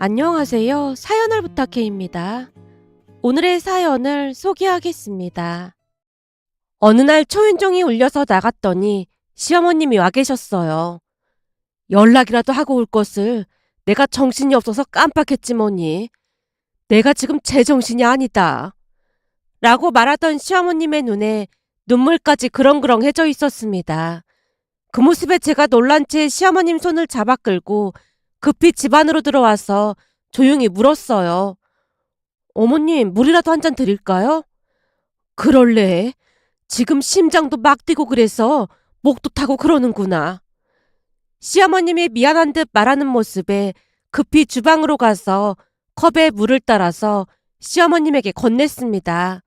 안녕하세요. 사연을 부탁해입니다. 오늘의 사연을 소개하겠습니다. 어느 날 초인종이 울려서 나갔더니 시어머님이 와 계셨어요. 연락이라도 하고 올 것을 내가 정신이 없어서 깜빡했지 뭐니. 내가 지금 제정신이 아니다. 라고 말하던 시어머님의 눈에 눈물까지 그렁그렁해져 있었습니다. 그 모습에 제가 놀란 채 시어머님 손을 잡아 끌고 급히 집 안으로 들어와서 조용히 물었어요. 어머님, 물이라도 한 잔 드릴까요? 그럴래. 지금 심장도 막 뛰고 그래서 목도 타고 그러는구나. 시어머님이 미안한 듯 말하는 모습에 급히 주방으로 가서 컵에 물을 따라서 시어머님에게 건넸습니다.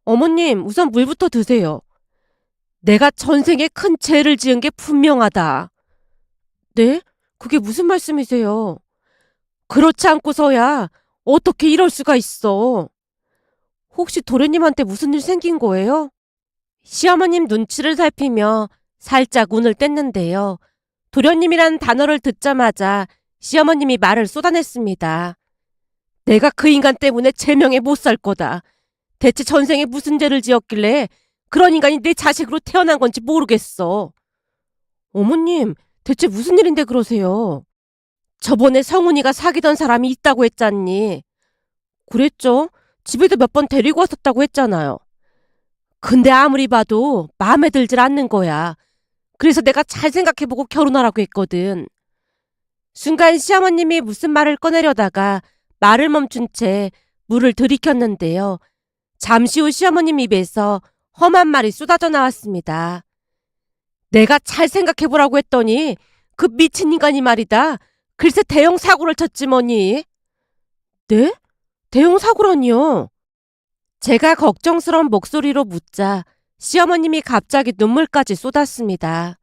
어머님, 우선 물부터 드세요. 내가 전생에 큰 죄를 지은 게 분명하다. 네? 그게 무슨 말씀이세요? 그렇지 않고서야 어떻게 이럴 수가 있어. 혹시 도련님한테 무슨 일 생긴 거예요? 시어머님 눈치를 살피며 살짝 운을 뗐는데요. 도련님이란 단어를 듣자마자 시어머님이 말을 쏟아냈습니다. 내가 그 인간 때문에 제명에 못 살 거다. 대체 전생에 무슨 죄를 지었길래 그런 인간이 내 자식으로 태어난 건지 모르겠어. 어머님, 대체 무슨 일인데 그러세요? 저번에 성훈이가 사귀던 사람이 있다고 했잖니. 그랬죠? 집에도 몇 번 데리고 왔었다고 했잖아요. 근데 아무리 봐도 마음에 들질 않는 거야. 그래서 내가 잘 생각해보고 결혼하라고 했거든. 순간 시어머님이 무슨 말을 꺼내려다가 말을 멈춘 채 물을 들이켰는데요. 잠시 후 시어머님 입에서 험한 말이 쏟아져 나왔습니다. 내가 잘 생각해보라고 했더니 그 미친 인간이 말이다. 글쎄 대형 사고를 쳤지 뭐니. 네? 대형 사고라니요? 제가 걱정스러운 목소리로 묻자 시어머님이 갑자기 눈물까지 쏟았습니다.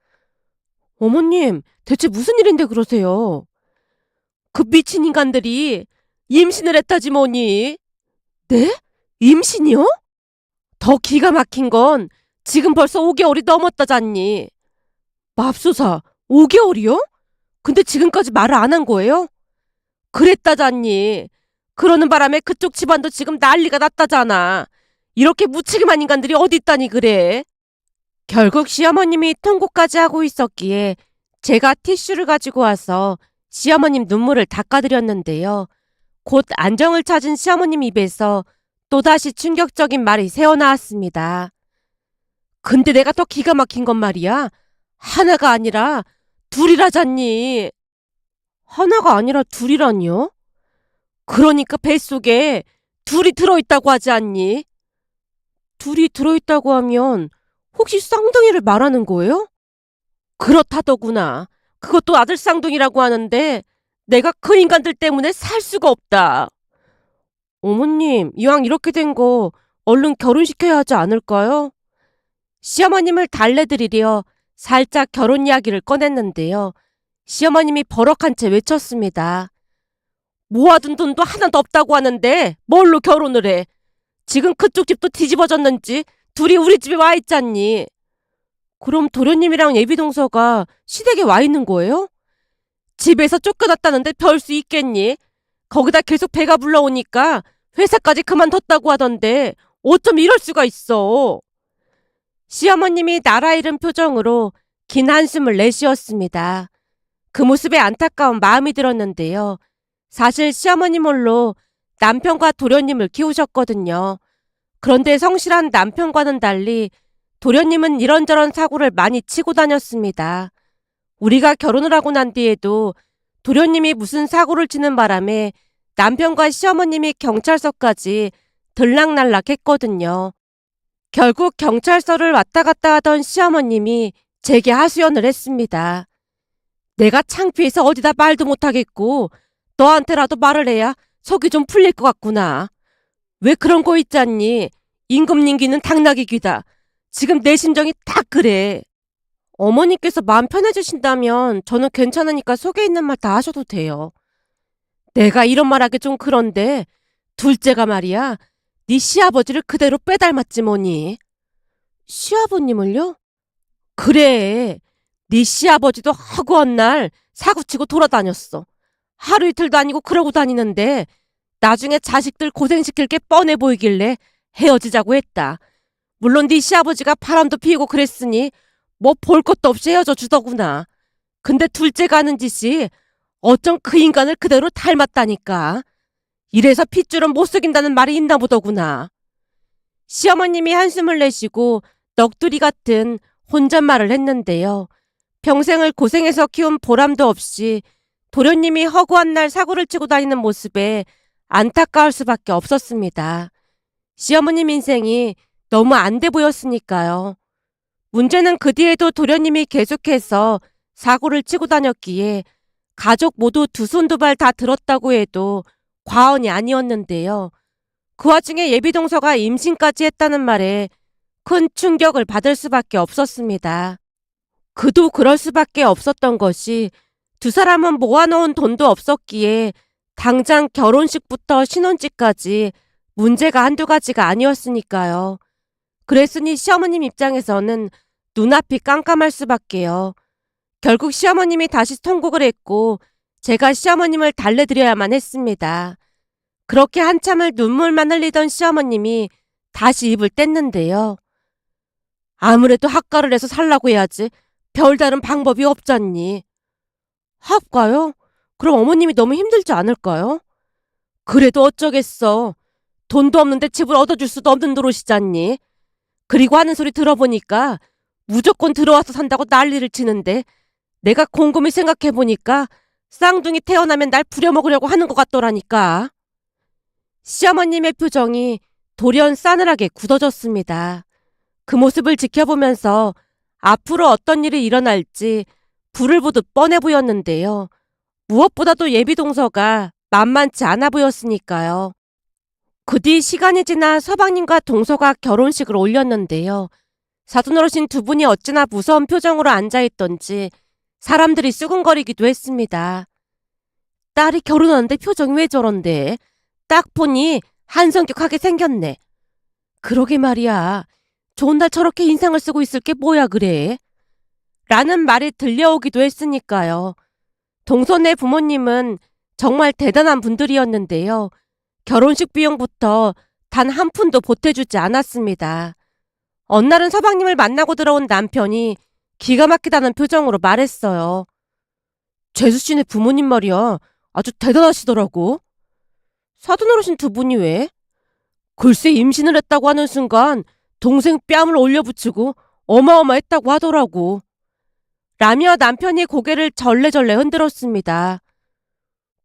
어머님, 대체 무슨 일인데 그러세요? 그 미친 인간들이 임신을 했다지 뭐니. 네? 임신이요? 더 기가 막힌 건 지금 벌써 5개월이 넘었다잖니. 맙소사, 5개월이요? 근데 지금까지 말을 안 한 거예요? 그랬다잖니. 그러는 바람에 그쪽 집안도 지금 난리가 났다잖아. 이렇게 무책임한 인간들이 어디 있다니 그래. 결국 시어머님이 통곡까지 하고 있었기에 제가 티슈를 가지고 와서 시어머님 눈물을 닦아드렸는데요. 곧 안정을 찾은 시어머님 입에서 또다시 충격적인 말이 새어나왔습니다. 근데 내가 더 기가 막힌 건 말이야. 하나가 아니라 둘이라잖니. 하나가 아니라 둘이라니요? 그러니까 뱃속에 둘이 들어있다고 하지 않니? 둘이 들어있다고 하면 혹시 쌍둥이를 말하는 거예요? 그렇다더구나. 그것도 아들 쌍둥이라고 하는데 내가 그 인간들 때문에 살 수가 없다. 어머님, 이왕 이렇게 된 거 얼른 결혼시켜야 하지 않을까요? 시어머님을 달래드리려 살짝 결혼 이야기를 꺼냈는데요. 시어머님이 버럭한 채 외쳤습니다. 모아둔 돈도 하나도 없다고 하는데 뭘로 결혼을 해? 지금 그쪽 집도 뒤집어졌는지 둘이 우리 집에 와 있잖니. 그럼 도련님이랑 예비동서가 시댁에 와 있는 거예요? 집에서 쫓겨났다는데 별 수 있겠니? 거기다 계속 배가 불러오니까 회사까지 그만뒀다고 하던데 어쩜 이럴 수가 있어. 시어머님이 나라 잃은 표정으로 긴 한숨을 내쉬었습니다. 그 모습에 안타까운 마음이 들었는데요. 사실 시어머님 홀로 남편과 도련님을 키우셨거든요. 그런데 성실한 남편과는 달리 도련님은 이런저런 사고를 많이 치고 다녔습니다. 우리가 결혼을 하고 난 뒤에도 도련님이 무슨 사고를 치는 바람에 남편과 시어머님이 경찰서까지 들락날락했거든요. 결국 경찰서를 왔다 갔다 하던 시어머님이 제게 하소연을 했습니다. 내가 창피해서 어디다 말도 못하겠고 너한테라도 말을 해야 속이 좀 풀릴 것 같구나. 왜 그런 거 있잖니. 임금님기는 당나귀 귀다. 지금 내 심정이 딱 그래. 어머니께서 마음 편해지신다면 저는 괜찮으니까 속에 있는 말 다 하셔도 돼요. 내가 이런 말하기 좀 그런데 둘째가 말이야. 네 시아버지를 그대로 빼닮았지 뭐니. 시아버님을요? 그래. 네 시아버지도 허구한 날 사고치고 돌아다녔어. 하루 이틀도 아니고 그러고 다니는데 나중에 자식들 고생시킬 게 뻔해 보이길래 헤어지자고 했다. 물론 네 시아버지가 바람도 피우고 그랬으니 뭐 볼 것도 없이 헤어져 주더구나. 근데 둘째가 하는 짓이 어쩜 그 인간을 그대로 닮았다니까. 이래서 핏줄은 못 속인다는 말이 있나 보더구나. 시어머님이 한숨을 내쉬고 넋두리 같은 혼잣말을 했는데요. 평생을 고생해서 키운 보람도 없이 도련님이 허구한 날 사고를 치고 다니는 모습에 안타까울 수밖에 없었습니다. 시어머님 인생이 너무 안 돼 보였으니까요. 문제는 그 뒤에도 도련님이 계속해서 사고를 치고 다녔기에 가족 모두 두 손 두 발 다 들었다고 해도 과언이 아니었는데요. 그 와중에 예비동서가 임신까지 했다는 말에 큰 충격을 받을 수밖에 없었습니다. 그도 그럴 수밖에 없었던 것이 두 사람은 모아놓은 돈도 없었기에 당장 결혼식부터 신혼집까지 문제가 한두 가지가 아니었으니까요. 그랬으니 시어머님 입장에서는 눈앞이 깜깜할 수밖에요. 결국 시어머님이 다시 통곡을 했고 제가 시어머님을 달래드려야만 했습니다. 그렇게 한참을 눈물만 흘리던 시어머님이 다시 입을 뗐는데요. 아무래도 학가를 해서 살라고 해야지 별다른 방법이 없잖니. 학가요? 그럼 어머님이 너무 힘들지 않을까요? 그래도 어쩌겠어. 돈도 없는데 집을 얻어줄 수도 없는 노릇이잖니. 그리고 하는 소리 들어보니까 무조건 들어와서 산다고 난리를 치는데 내가 곰곰이 생각해보니까 쌍둥이 태어나면 날 부려먹으려고 하는 것 같더라니까. 시어머님의 표정이 돌연 싸늘하게 굳어졌습니다. 그 모습을 지켜보면서 앞으로 어떤 일이 일어날지 불을 보듯 뻔해 보였는데요. 무엇보다도 예비동서가 만만치 않아 보였으니까요. 그 뒤 시간이 지나 서방님과 동서가 결혼식을 올렸는데요. 사돈어르신 두 분이 어찌나 무서운 표정으로 앉아있던지 사람들이 수근거리기도 했습니다. 딸이 결혼하는데 표정이 왜 저런데? 딱 보니 한성격하게 생겼네. 그러게 말이야. 좋은 날 저렇게 인상을 쓰고 있을 게 뭐야 그래? 라는 말이 들려오기도 했으니까요. 동서네 부모님은 정말 대단한 분들이었는데요. 결혼식 비용부터 단 한 푼도 보태주지 않았습니다. 어느 날은 서방님을 만나고 들어온 남편이 기가 막히다는 표정으로 말했어요. 재수 씨네 부모님 말이야. 아주 대단하시더라고. 사돈어르신 두 분이 왜? 글쎄 임신을 했다고 하는 순간 동생 뺨을 올려붙이고 어마어마했다고 하더라고. 라며 남편이 고개를 절레절레 흔들었습니다.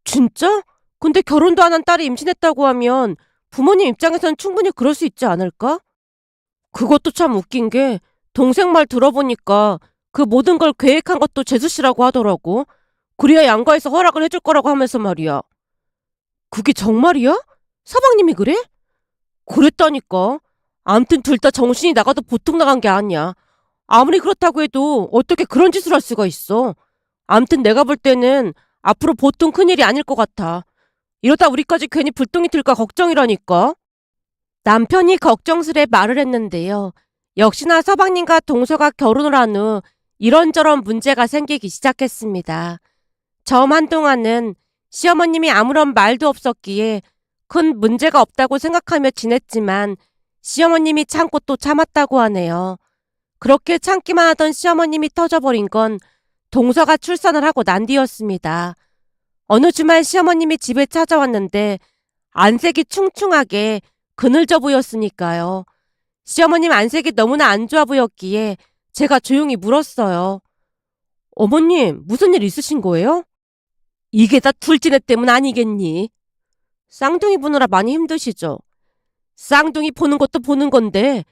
진짜? 근데 결혼도 안 한 딸이 임신했다고 하면 부모님 입장에선 충분히 그럴 수 있지 않을까? 그것도 참 웃긴 게 동생 말 들어보니까 그 모든 걸 계획한 것도 재수 씨라고 하더라고. 그래야 양가에서 허락을 해줄 거라고 하면서 말이야. 그게 정말이야? 서방님이 그래? 그랬다니까. 암튼 둘 다 정신이 나가도 보통 나간 게 아니야. 아무리 그렇다고 해도 어떻게 그런 짓을 할 수가 있어. 암튼 내가 볼 때는 앞으로 보통 큰일이 아닐 것 같아. 이러다 우리까지 괜히 불똥이 튈까 걱정이라니까. 남편이 걱정스레 말을 했는데요. 역시나 서방님과 동서가 결혼을 한 후 이런저런 문제가 생기기 시작했습니다. 처음 한동안은 시어머님이 아무런 말도 없었기에 큰 문제가 없다고 생각하며 지냈지만 시어머님이 참고 또 참았다고 하네요. 그렇게 참기만 하던 시어머님이 터져버린 건 동서가 출산을 하고 난 뒤였습니다. 어느 주말 시어머님이 집에 찾아왔는데 안색이 충충하게 그늘져 보였으니까요. 시어머님 안색이 너무나 안 좋아 보였기에 제가 조용히 물었어요. 어머님, 무슨 일 있으신 거예요? 이게 다 둘째네 때문 아니겠니? 쌍둥이 보느라 많이 힘드시죠? 쌍둥이 보는 것도 보는 건데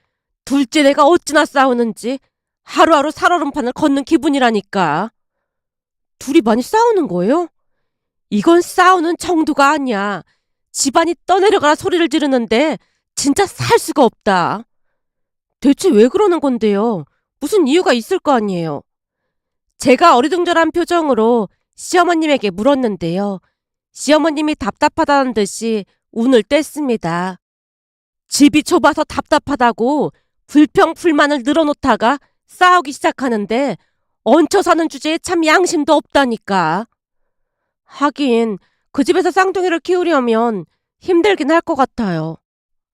둘째네가 어찌나 싸우는지 하루하루 살얼음판을 걷는 기분이라니까. 둘이 많이 싸우는 거예요? 이건 싸우는 정도가 아니야. 집안이 떠내려가라 소리를 지르는데 진짜 살 수가 없다. 대체 왜 그러는 건데요? 무슨 이유가 있을 거 아니에요. 제가 어리둥절한 표정으로 시어머님에게 물었는데요. 시어머님이 답답하다는 듯이 운을 뗐습니다. 집이 좁아서 답답하다고 불평불만을 늘어놓다가 싸우기 시작하는데 얹혀 사는 주제에 참 양심도 없다니까. 하긴 그 집에서 쌍둥이를 키우려면 힘들긴 할 것 같아요.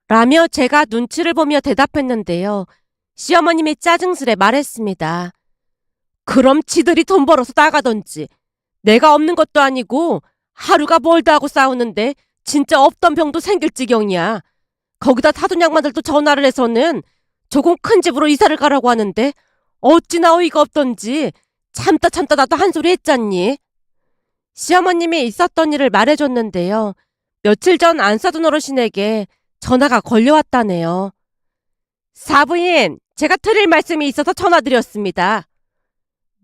라며 제가 눈치를 보며 대답했는데요. 시어머님이 짜증스레 말했습니다. 그럼 지들이 돈 벌어서 나가던지. 내가 없는 것도 아니고 하루가 멀다 하고 싸우는데 진짜 없던 병도 생길 지경이야. 거기다 사돈 양반들도 전화를 해서는 조금 큰 집으로 이사를 가라고 하는데 어찌나 어이가 없던지 참다 나도 한 소리 했잖니. 시어머님이 있었던 일을 말해줬는데요. 며칠 전 안 사돈 어르신에게 전화가 걸려왔다네요. 사부인, 제가 드릴 말씀이 있어서 전화드렸습니다.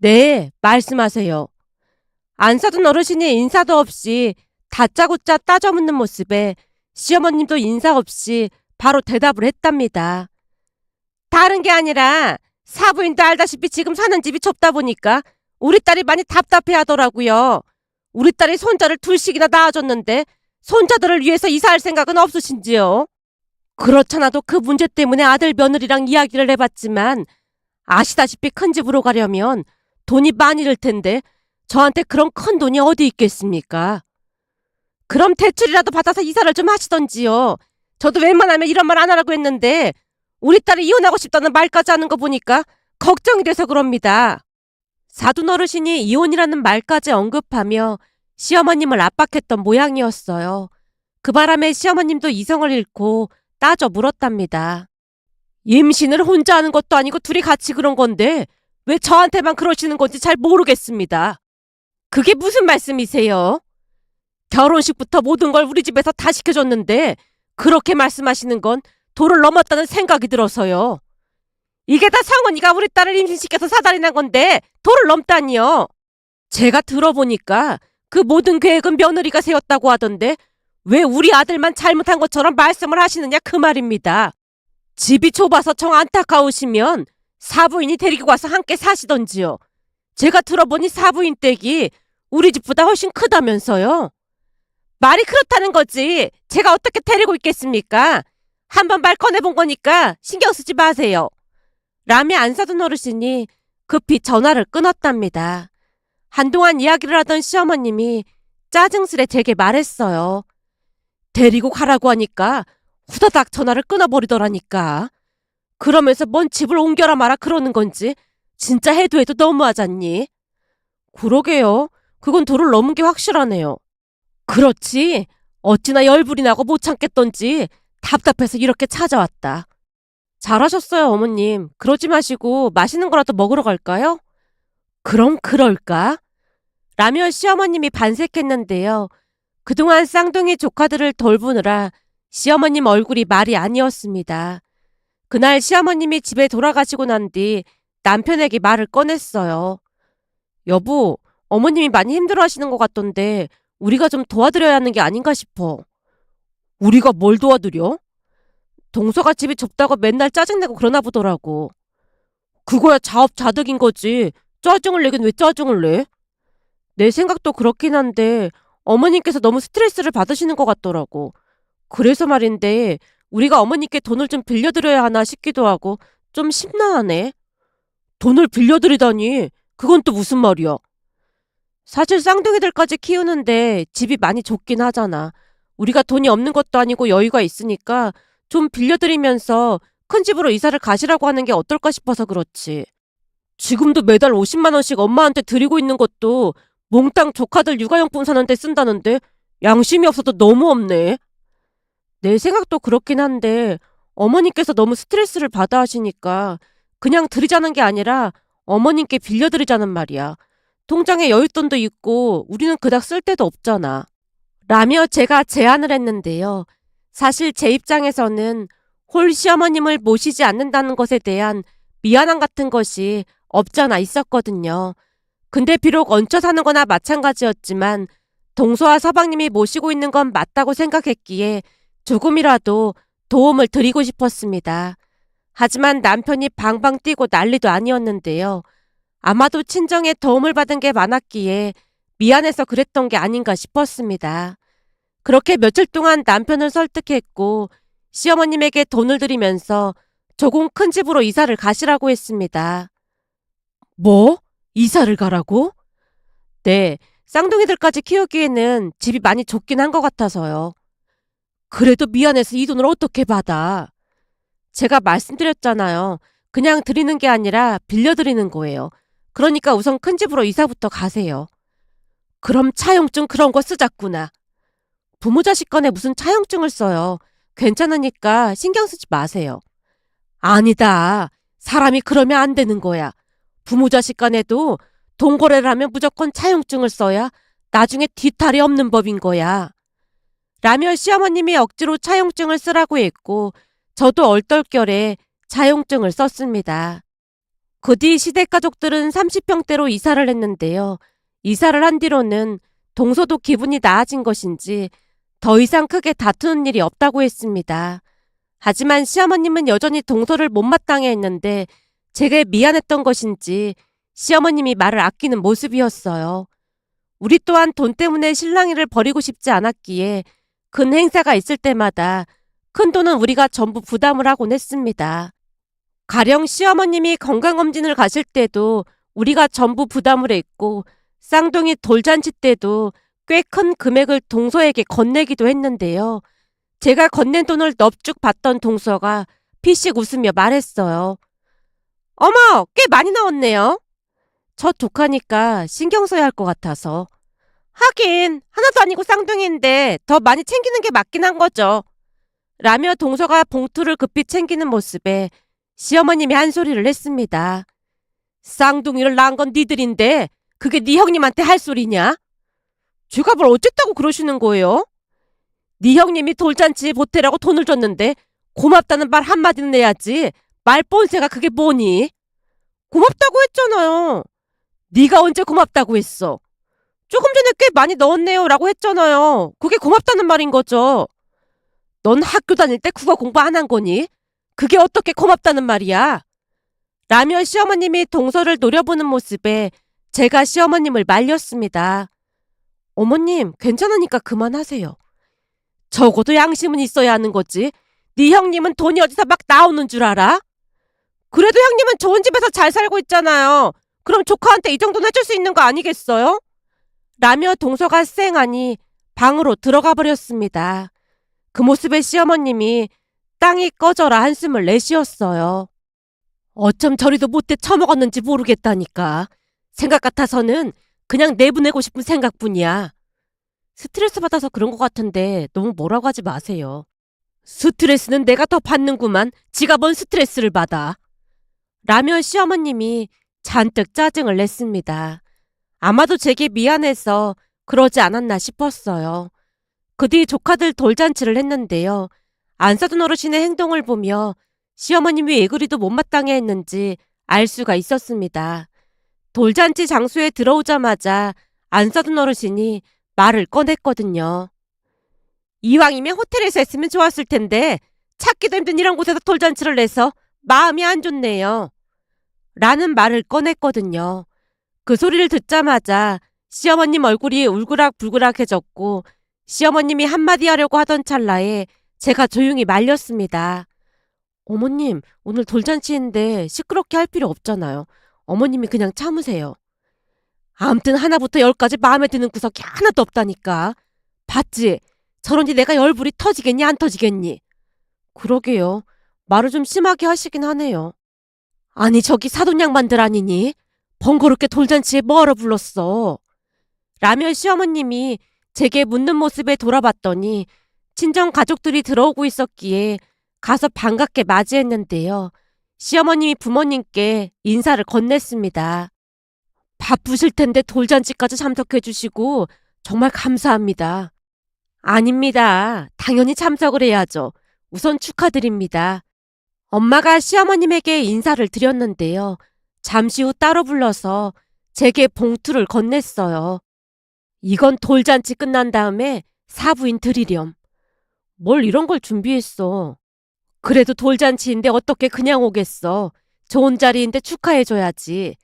네, 말씀하세요. 안 사돈 어르신이 인사도 없이 다짜고짜 따져 묻는 모습에 시어머님도 인사 없이 바로 대답을 했답니다. 다른 게 아니라 사부인도 알다시피 지금 사는 집이 좁다 보니까 우리 딸이 많이 답답해 하더라고요. 우리 딸이 손자를 둘씩이나 낳아줬는데 손자들을 위해서 이사할 생각은 없으신지요? 그렇잖아도 그 문제 때문에 아들 며느리랑 이야기를 해봤지만 아시다시피 큰 집으로 가려면 돈이 많이 들 텐데 저한테 그런 큰 돈이 어디 있겠습니까? 그럼 대출이라도 받아서 이사를 좀 하시던지요. 저도 웬만하면 이런 말 안 하라고 했는데 우리 딸이 이혼하고 싶다는 말까지 하는 거 보니까 걱정이 돼서 그럽니다. 사돈 어르신이 이혼이라는 말까지 언급하며 시어머님을 압박했던 모양이었어요. 그 바람에 시어머님도 이성을 잃고 따져 물었답니다. 임신을 혼자 하는 것도 아니고 둘이 같이 그런 건데 왜 저한테만 그러시는 건지 잘 모르겠습니다. 그게 무슨 말씀이세요? 결혼식부터 모든 걸 우리 집에서 다 시켜줬는데 그렇게 말씀하시는 건 도를 넘었다는 생각이 들어서요. 이게 다 성은이가 우리 딸을 임신시켜서 사달이 난 건데 도를 넘다니요. 제가 들어보니까 그 모든 계획은 며느리가 세웠다고 하던데 왜 우리 아들만 잘못한 것처럼 말씀을 하시느냐 그 말입니다. 집이 좁아서 정 안타까우시면 사부인이 데리고 가서 함께 사시던지요. 제가 들어보니 사부인 댁이 우리 집보다 훨씬 크다면서요. 말이 그렇다는 거지. 제가 어떻게 데리고 있겠습니까? 한번 말 꺼내본 거니까 신경 쓰지 마세요. 라며 안 사돈 어르신이 급히 전화를 끊었답니다. 한동안 이야기를 하던 시어머님이 짜증스레 제게 말했어요. 데리고 가라고 하니까 후다닥 전화를 끊어버리더라니까. 그러면서 뭔 집을 옮겨라 마라 그러는 건지 진짜 해도 너무하잖니. 그러게요. 그건 도를 넘은 게 확실하네요. 그렇지. 어찌나 열불이 나고 못 참겠던지 답답해서 이렇게 찾아왔다. 잘하셨어요, 어머님. 그러지 마시고 맛있는 거라도 먹으러 갈까요? 그럼 그럴까? 라며 시어머님이 반색했는데요. 그동안 쌍둥이 조카들을 돌보느라 시어머님 얼굴이 말이 아니었습니다. 그날 시어머님이 집에 돌아가시고 난 뒤 남편에게 말을 꺼냈어요. 여보, 어머님이 많이 힘들어하시는 것 같던데 우리가 좀 도와드려야 하는 게 아닌가 싶어. 우리가 뭘 도와드려? 동서가 집이 좁다고 맨날 짜증내고 그러나 보더라고. 그거야 자업자득인 거지. 짜증을 내긴 왜 짜증을 내? 내 생각도 그렇긴 한데 어머님께서 너무 스트레스를 받으시는 것 같더라고. 그래서 말인데 우리가 어머님께 돈을 좀 빌려드려야 하나 싶기도 하고 좀 심란하네. 돈을 빌려드리다니 그건 또 무슨 말이야. 사실 쌍둥이들까지 키우는데 집이 많이 좁긴 하잖아. 우리가 돈이 없는 것도 아니고 여유가 있으니까 좀 빌려드리면서 큰 집으로 이사를 가시라고 하는 게 어떨까 싶어서 그렇지. 지금도 매달 50만 원씩 엄마한테 드리고 있는 것도 몽땅 조카들 육아용품 사는데 쓴다는데 양심이 없어도 너무 없네. 내 생각도 그렇긴 한데 어머님께서 너무 스트레스를 받아 하시니까 그냥 드리자는 게 아니라 어머님께 빌려드리자는 말이야. 통장에 여윳돈도 있고 우리는 그닥 쓸 데도 없잖아. 라며 제가 제안을 했는데요. 사실 제 입장에서는 홀 시어머님을 모시지 않는다는 것에 대한 미안함 같은 것이 없잖아 있었거든요. 근데 비록 얹혀 사는 거나 마찬가지였지만 동서와 서방님이 모시고 있는 건 맞다고 생각했기에 조금이라도 도움을 드리고 싶었습니다. 하지만 남편이 방방 뛰고 난리도 아니었는데요. 아마도 친정에 도움을 받은 게 많았기에 미안해서 그랬던 게 아닌가 싶었습니다. 그렇게 며칠 동안 남편을 설득했고 시어머님에게 돈을 드리면서 조금 큰 집으로 이사를 가시라고 했습니다. 뭐? 이사를 가라고? 네, 쌍둥이들까지 키우기에는 집이 많이 좁긴 한 것 같아서요. 그래도 미안해서 이 돈을 어떻게 받아? 제가 말씀드렸잖아요. 그냥 드리는 게 아니라 빌려드리는 거예요. 그러니까 우선 큰 집으로 이사부터 가세요. 그럼 차용증 그런 거 쓰자꾸나. 부모 자식 간에 무슨 차용증을 써요. 괜찮으니까 신경 쓰지 마세요. 아니다. 사람이 그러면 안 되는 거야. 부모 자식 간에도 동거래를 하면 무조건 차용증을 써야 나중에 뒤탈이 없는 법인 거야. 라며 시어머님이 억지로 차용증을 쓰라고 했고 저도 얼떨결에 차용증을 썼습니다. 그 뒤 시댁 가족들은 30평대로 이사를 했는데요. 이사를 한 뒤로는 동서도 기분이 나아진 것인지 더 이상 크게 다투는 일이 없다고 했습니다. 하지만 시어머님은 여전히 동서를 못마땅해 했는데 제게 미안했던 것인지 시어머님이 말을 아끼는 모습이었어요. 우리 또한 돈 때문에 실랑이를 벌이고 싶지 않았기에 큰 행사가 있을 때마다 큰 돈은 우리가 전부 부담을 하곤 했습니다. 가령 시어머님이 건강검진을 가실 때도 우리가 전부 부담을 했고 쌍둥이 돌잔치 때도 꽤 큰 금액을 동서에게 건네기도 했는데요. 제가 건넨 돈을 넙죽 받던 동서가 피식 웃으며 말했어요. 어머, 꽤 많이 나왔네요. 첫 조카니까 신경 써야 할 것 같아서. 하긴 하나도 아니고 쌍둥이인데 더 많이 챙기는 게 맞긴 한 거죠. 라며 동서가 봉투를 급히 챙기는 모습에 시어머님이 한 소리를 했습니다. 쌍둥이를 낳은 건 니들인데 그게 네 형님한테 할 소리냐? 제가 뭘 어쨌다고 그러시는 거예요? 네 형님이 돌잔치에 보태라고 돈을 줬는데 고맙다는 말 한마디는 내야지. 말 뻔세가 그게 뭐니? 고맙다고 했잖아요. 네가 언제 고맙다고 했어? 조금 전에 꽤 많이 넣었네요 라고 했잖아요. 그게 고맙다는 말인 거죠. 넌 학교 다닐 때 국어 공부 안 한 거니? 그게 어떻게 고맙다는 말이야? 라며 시어머님이 동서를 노려보는 모습에 제가 시어머님을 말렸습니다. 어머님, 괜찮으니까 그만하세요. 적어도 양심은 있어야 하는 거지. 네 형님은 돈이 어디서 막 나오는 줄 알아? 그래도 형님은 좋은 집에서 잘 살고 있잖아요. 그럼 조카한테 이 정도는 해줄 수 있는 거 아니겠어요? 라며 동서가 쌩하니 방으로 들어가 버렸습니다. 그 모습에 시어머님이 땅이 꺼져라 한숨을 내쉬었어요. 어쩜 저리도 못돼 처먹었는지 모르겠다니까. 생각 같아서는 그냥 내보내고 싶은 생각뿐이야. 스트레스 받아서 그런 것 같은데 너무 뭐라고 하지 마세요. 스트레스는 내가 더 받는구만. 지가 뭔 스트레스를 받아. 라며 시어머님이 잔뜩 짜증을 냈습니다. 아마도 제게 미안해서 그러지 않았나 싶었어요. 그 뒤 조카들 돌잔치를 했는데요. 안 사둔 어르신의 행동을 보며 시어머님이 왜 그리도 못마땅해 했는지 알 수가 있었습니다. 돌잔치 장소에 들어오자마자 안 사둔 어르신이 말을 꺼냈거든요. 이왕이면 호텔에서 했으면 좋았을 텐데 찾기도 힘든 이런 곳에서 돌잔치를 내서 마음이 안 좋네요. 라는 말을 꺼냈거든요. 그 소리를 듣자마자 시어머님 얼굴이 울그락불그락해졌고 시어머님이 한마디 하려고 하던 찰나에 제가 조용히 말렸습니다. 어머님, 오늘 돌잔치인데 시끄럽게 할 필요 없잖아요. 어머님이 그냥 참으세요. 아무튼 하나부터 열까지 마음에 드는 구석이 하나도 없다니까. 봤지? 저런지 내가 열불이 터지겠니 안 터지겠니? 그러게요. 말을 좀 심하게 하시긴 하네요. 아니 저기 사돈양반들 아니니? 번거롭게 돌잔치에 뭐하러 불렀어? 라며 시어머님이 제게 묻는 모습에 돌아봤더니 친정 가족들이 들어오고 있었기에 가서 반갑게 맞이했는데요. 시어머님이 부모님께 인사를 건넸습니다. 바쁘실 텐데 돌잔치까지 참석해 주시고 정말 감사합니다. 아닙니다. 당연히 참석을 해야죠. 우선 축하드립니다. 엄마가 시어머님에게 인사를 드렸는데요. 잠시 후 따로 불러서 제게 봉투를 건넸어요. 이건 돌잔치 끝난 다음에 사부인 드리렴. 뭘 이런 걸 준비했어. 그래도 돌잔치인데 어떻게 그냥 오겠어. 좋은 자리인데 축하해줘야지.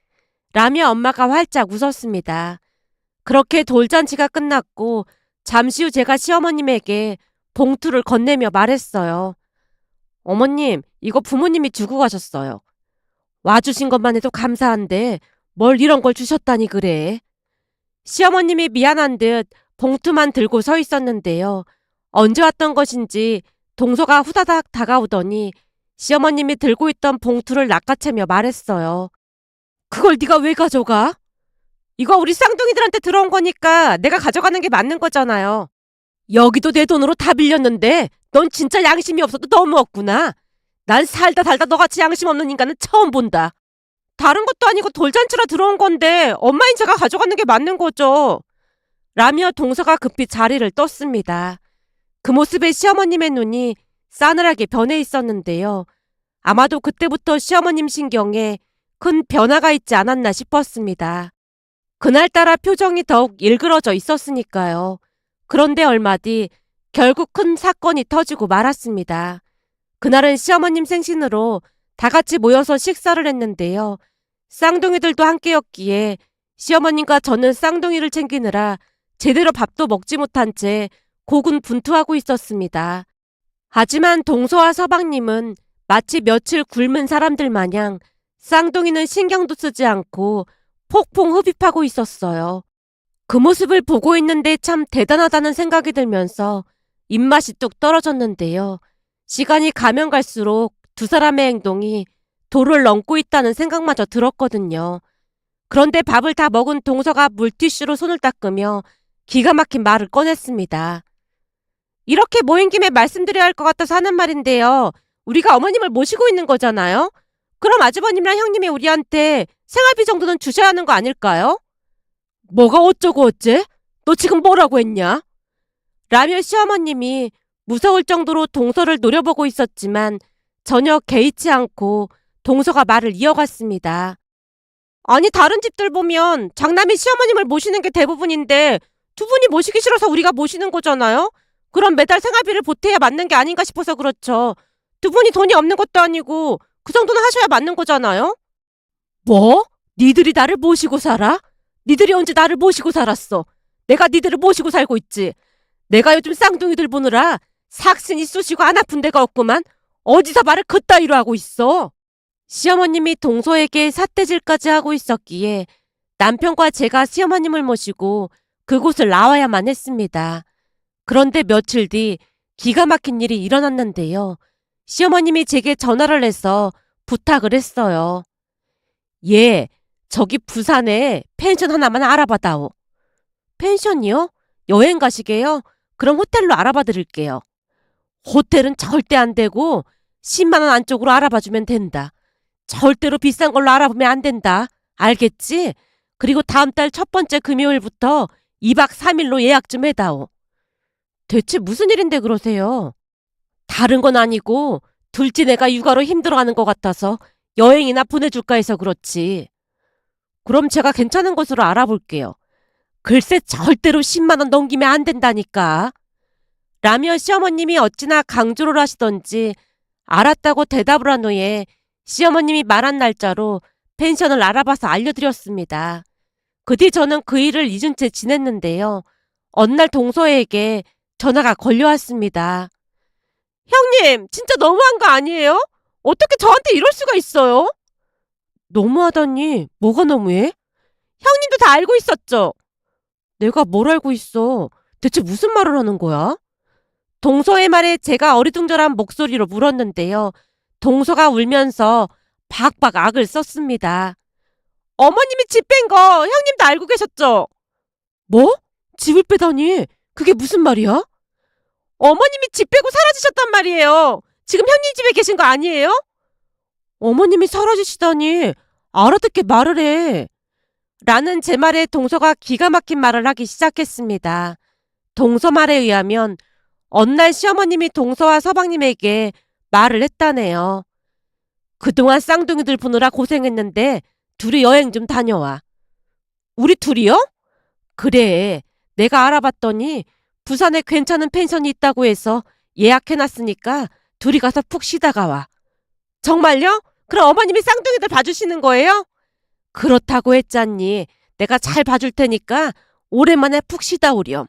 라며 엄마가 활짝 웃었습니다. 그렇게 돌잔치가 끝났고 잠시 후 제가 시어머님에게 봉투를 건네며 말했어요. 어머님, 이거 부모님이 주고 가셨어요. 와주신 것만 해도 감사한데 뭘 이런 걸 주셨다니 그래. 시어머님이 미안한 듯 봉투만 들고 서 있었는데요. 언제 왔던 것인지 동서가 후다닥 다가오더니 시어머님이 들고 있던 봉투를 낚아채며 말했어요. 그걸 네가 왜 가져가? 이거 우리 쌍둥이들한테 들어온 거니까 내가 가져가는 게 맞는 거잖아요. 여기도 내 돈으로 다 빌렸는데 넌 진짜 양심이 없어도 너무 없구나. 난 살다 살다 너같이 양심 없는 인간은 처음 본다. 다른 것도 아니고 돌잔치라 들어온 건데 엄마인 제가 가져가는 게 맞는 거죠. 라며 동서가 급히 자리를 떴습니다. 그 모습에 시어머님의 눈이 싸늘하게 변해 있었는데요. 아마도 그때부터 시어머님 신경에 큰 변화가 있지 않았나 싶었습니다. 그날따라 표정이 더욱 일그러져 있었으니까요. 그런데 얼마 뒤 결국 큰 사건이 터지고 말았습니다. 그날은 시어머님 생신으로 다 같이 모여서 식사를 했는데요. 쌍둥이들도 함께였기에 시어머님과 저는 쌍둥이를 챙기느라 제대로 밥도 먹지 못한 채 고군분투하고 있었습니다. 하지만 동서와 서방님은 마치 며칠 굶은 사람들 마냥 쌍둥이는 신경도 쓰지 않고 폭풍 흡입하고 있었어요. 그 모습을 보고 있는데 참 대단하다는 생각이 들면서 입맛이 뚝 떨어졌는데요. 시간이 가면 갈수록 두 사람의 행동이 도를 넘고 있다는 생각마저 들었거든요. 그런데 밥을 다 먹은 동서가 물티슈로 손을 닦으며 기가 막힌 말을 꺼냈습니다. 이렇게 모인 김에 말씀드려야 할 것 같아서 하는 말인데요. 우리가 어머님을 모시고 있는 거잖아요. 그럼 아주버님이랑 형님이 우리한테 생활비 정도는 주셔야 하는 거 아닐까요? 뭐가 어쩌고 어째? 너 지금 뭐라고 했냐? 라며 시어머님이 무서울 정도로 동서를 노려보고 있었지만 전혀 개의치 않고 동서가 말을 이어갔습니다. 아니 다른 집들 보면 장남이 시어머님을 모시는 게 대부분인데 두 분이 모시기 싫어서 우리가 모시는 거잖아요? 그럼 매달 생활비를 보태야 맞는 게 아닌가 싶어서 그렇죠. 두 분이 돈이 없는 것도 아니고 그 정도는 하셔야 맞는 거잖아요? 뭐? 니들이 나를 모시고 살아? 니들이 언제 나를 모시고 살았어? 내가 니들을 모시고 살고 있지. 내가 요즘 쌍둥이들 보느라 삭신이 쑤시고 안 아픈 데가 없구만. 어디서 말을 그따위로 하고 있어? 시어머님이 동서에게 삿대질까지 하고 있었기에 남편과 제가 시어머님을 모시고 그곳을 나와야만 했습니다. 그런데 며칠 뒤 기가 막힌 일이 일어났는데요. 시어머님이 제게 전화를 해서 부탁을 했어요. 예, 저기 부산에 펜션 하나만 알아봐다오. 펜션이요? 여행 가시게요? 그럼 호텔로 알아봐 드릴게요. 호텔은 절대 안 되고 10만 원 안쪽으로 알아봐주면 된다. 절대로 비싼 걸로 알아보면 안 된다. 알겠지? 그리고 다음 달 첫 번째 금요일부터 2박 3일로 예약 좀 해다오. 대체 무슨 일인데 그러세요? 다른 건 아니고 둘째 내가 육아로 힘들어하는 것 같아서 여행이나 보내줄까 해서 그렇지. 그럼 제가 괜찮은 곳으로 알아볼게요. 글쎄 절대로 10만 원 넘기면 안 된다니까. 라며 시어머님이 어찌나 강조를 하시던지 알았다고 대답을 한 후에 시어머님이 말한 날짜로 펜션을 알아봐서 알려드렸습니다. 그 뒤 저는 그 일을 잊은 채 지냈는데요. 어느 날 동서에게 전화가 걸려왔습니다. 형님, 진짜 너무한 거 아니에요? 어떻게 저한테 이럴 수가 있어요? 너무하다니, 뭐가 너무해? 형님도 다 알고 있었죠? 내가 뭘 알고 있어? 대체 무슨 말을 하는 거야? 동서의 말에 제가 어리둥절한 목소리로 물었는데요. 동서가 울면서 박박 악을 썼습니다. 어머님이 집 뺀 거 형님도 알고 계셨죠? 뭐? 집을 빼다니? 그게 무슨 말이야? 어머님이 집 빼고 사라지셨단 말이에요. 지금 형님 집에 계신 거 아니에요? 어머님이 사라지시다니 알아듣게 말을 해. 라는 제 말에 동서가 기가 막힌 말을 하기 시작했습니다. 동서 말에 의하면 어느 날 시어머님이 동서와 서방님에게 말을 했다네요. 그동안 쌍둥이들 보느라 고생했는데 둘이 여행 좀 다녀와. 우리 둘이요? 그래. 내가 알아봤더니 부산에 괜찮은 펜션이 있다고 해서 예약해놨으니까 둘이 가서 푹 쉬다가 와. 정말요? 그럼 어머님이 쌍둥이들 봐주시는 거예요? 그렇다고 했잖니. 내가 잘 봐줄 테니까 오랜만에 푹 쉬다 오렴.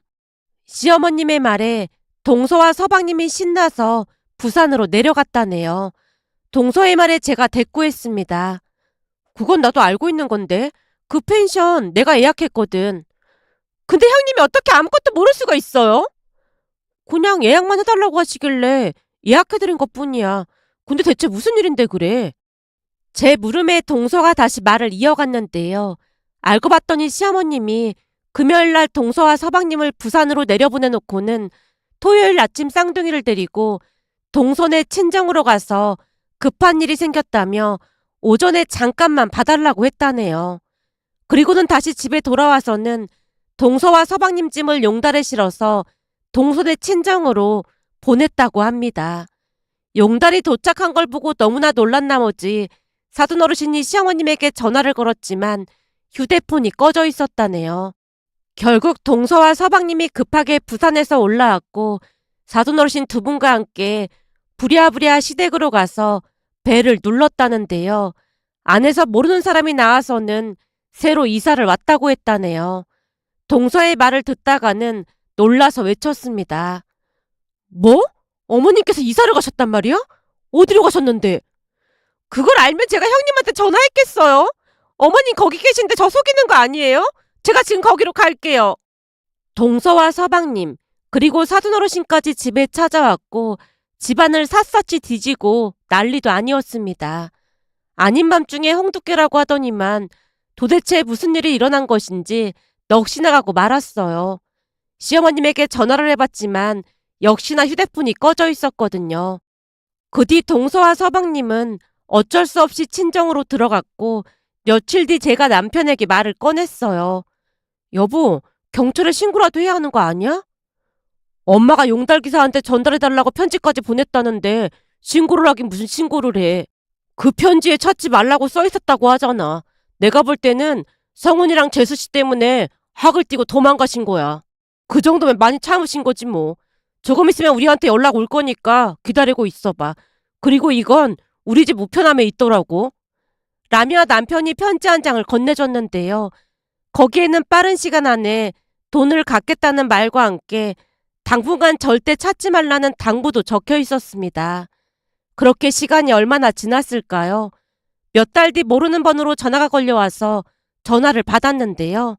시어머님의 말에 동서와 서방님이 신나서 부산으로 내려갔다네요. 동서의 말에 제가 대꾸했습니다. 그건 나도 알고 있는 건데 그 펜션 내가 예약했거든. 근데 형님이 어떻게 아무것도 모를 수가 있어요? 그냥 예약만 해달라고 하시길래 예약해드린 것뿐이야. 근데 대체 무슨 일인데 그래? 제 물음에 동서가 다시 말을 이어갔는데요. 알고 봤더니 시어머님이 금요일날 동서와 서방님을 부산으로 내려보내놓고는 토요일 아침 쌍둥이를 데리고 동선의 친정으로 가서 급한 일이 생겼다며 오전에 잠깐만 봐달라고 했다네요. 그리고는 다시 집에 돌아와서는 동서와 서방님 짐을 용달에 실어서 동선의 친정으로 보냈다고 합니다. 용달이 도착한 걸 보고 너무나 놀란 나머지 사돈 어르신이 시어머님에게 전화를 걸었지만 휴대폰이 꺼져 있었다네요. 결국 동서와 서방님이 급하게 부산에서 올라왔고 사돈 어르신 두 분과 함께 부랴부랴 시댁으로 가서 배를 눌렀다는데요. 안에서 모르는 사람이 나와서는 새로 이사를 왔다고 했다네요. 동서의 말을 듣다가는 놀라서 외쳤습니다. 뭐? 어머님께서 이사를 가셨단 말이야? 어디로 가셨는데? 그걸 알면 제가 형님한테 전화했겠어요? 어머님 거기 계신데 저 속이는 거 아니에요? 제가 지금 거기로 갈게요. 동서와 서방님, 그리고 사돈어르신까지 집에 찾아왔고 집안을 샅샅이 뒤지고 난리도 아니었습니다. 아닌 밤중에 홍두깨라고 하더니만 도대체 무슨 일이 일어난 것인지 넋이 나가고 말았어요. 시어머님에게 전화를 해봤지만 역시나 휴대폰이 꺼져 있었거든요. 그 뒤 동서와 서방님은 어쩔 수 없이 친정으로 들어갔고 며칠 뒤 제가 남편에게 말을 꺼냈어요. 여보, 경찰에 신고라도 해야 하는 거 아니야? 엄마가 용달 기사한테 전달해달라고 편지까지 보냈다는데 신고를 하긴 무슨 신고를 해. 그 편지에 찾지 말라고 써 있었다고 하잖아. 내가 볼 때는 성훈이랑 재수씨 때문에 학을 띄고 도망가신 거야. 그 정도면 많이 참으신 거지 뭐. 조금 있으면 우리한테 연락 올 거니까 기다리고 있어봐. 그리고 이건 우리 집 우편함에 있더라고. 라며 남편이 편지 한 장을 건네줬는데요. 거기에는 빠른 시간 안에 돈을 갚겠다는 말과 함께 당분간 절대 찾지 말라는 당부도 적혀 있었습니다. 그렇게 시간이 얼마나 지났을까요? 몇 달 뒤 모르는 번호로 전화가 걸려와서 전화를 받았는데요.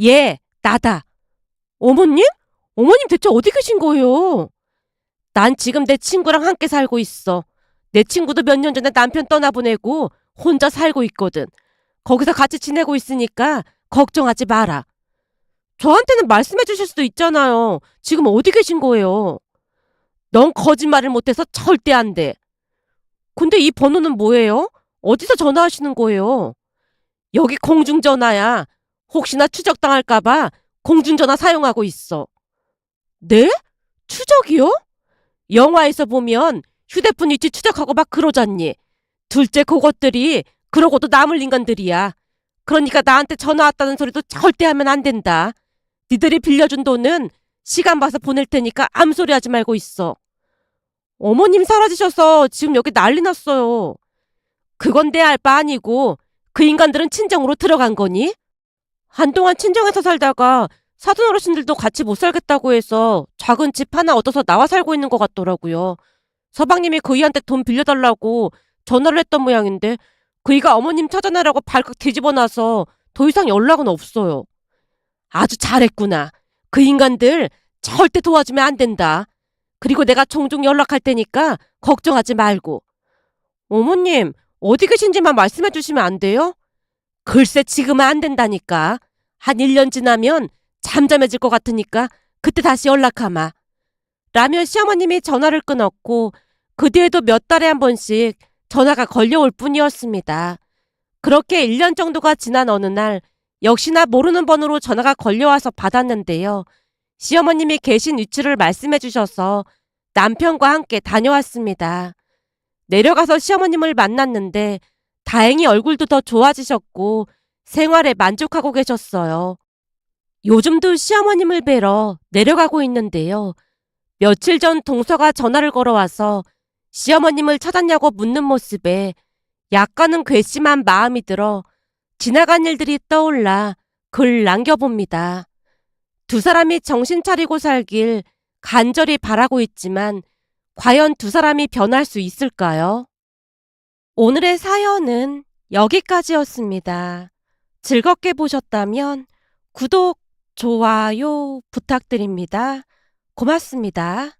예, 나다. 어머님? 어머님 대체 어디 계신 거예요? 난 지금 내 친구랑 함께 살고 있어. 내 친구도 몇 년 전에 남편 떠나보내고 혼자 살고 있거든. 거기서 같이 지내고 있으니까 걱정하지 마라. 저한테는 말씀해 주실 수도 있잖아요. 지금 어디 계신 거예요? 넌 거짓말을 못해서 절대 안 돼. 근데 이 번호는 뭐예요? 어디서 전화하시는 거예요? 여기 공중전화야. 혹시나 추적당할까봐 공중전화 사용하고 있어. 네? 추적이요? 영화에서 보면 휴대폰 위치 추적하고 막 그러잖니. 둘째 그것들이 그러고도 남을 인간들이야. 그러니까 나한테 전화 왔다는 소리도 절대 하면 안 된다. 니들이 빌려준 돈은 시간 봐서 보낼 테니까 아무 소리 하지 말고 있어. 어머님 사라지셔서 지금 여기 난리 났어요. 그건 내 알 바 아니고 그 인간들은 친정으로 들어간 거니? 한동안 친정에서 살다가 사돈 어르신들도 같이 못 살겠다고 해서 작은 집 하나 얻어서 나와 살고 있는 것 같더라고요. 서방님이 그이한테 돈 빌려달라고 전화를 했던 모양인데 그이가 어머님 찾아내라고 발칵 뒤집어 놔서 더 이상 연락은 없어요. 아주 잘했구나. 그 인간들 절대 도와주면 안 된다. 그리고 내가 종종 연락할 테니까 걱정하지 말고. 어머님, 어디 계신지만 말씀해 주시면 안 돼요? 글쎄 지금은 안 된다니까. 한 1년 지나면 잠잠해질 것 같으니까 그때 다시 연락하마. 라며 시어머님이 전화를 끊었고 그 뒤에도 몇 달에 한 번씩 전화가 걸려올 뿐이었습니다. 그렇게 1년 정도가 지난 어느 날 역시나 모르는 번호로 전화가 걸려와서 받았는데요. 시어머님이 계신 위치를 말씀해 주셔서 남편과 함께 다녀왔습니다. 내려가서 시어머님을 만났는데 다행히 얼굴도 더 좋아지셨고 생활에 만족하고 계셨어요. 요즘도 시어머님을 뵈러 내려가고 있는데요. 며칠 전 동서가 전화를 걸어와서 시어머님을 찾았냐고 묻는 모습에 약간은 괘씸한 마음이 들어 지나간 일들이 떠올라 글 남겨봅니다. 두 사람이 정신 차리고 살길 간절히 바라고 있지만 과연 두 사람이 변할 수 있을까요? 오늘의 사연은 여기까지였습니다. 즐겁게 보셨다면 구독, 좋아요 부탁드립니다. 고맙습니다.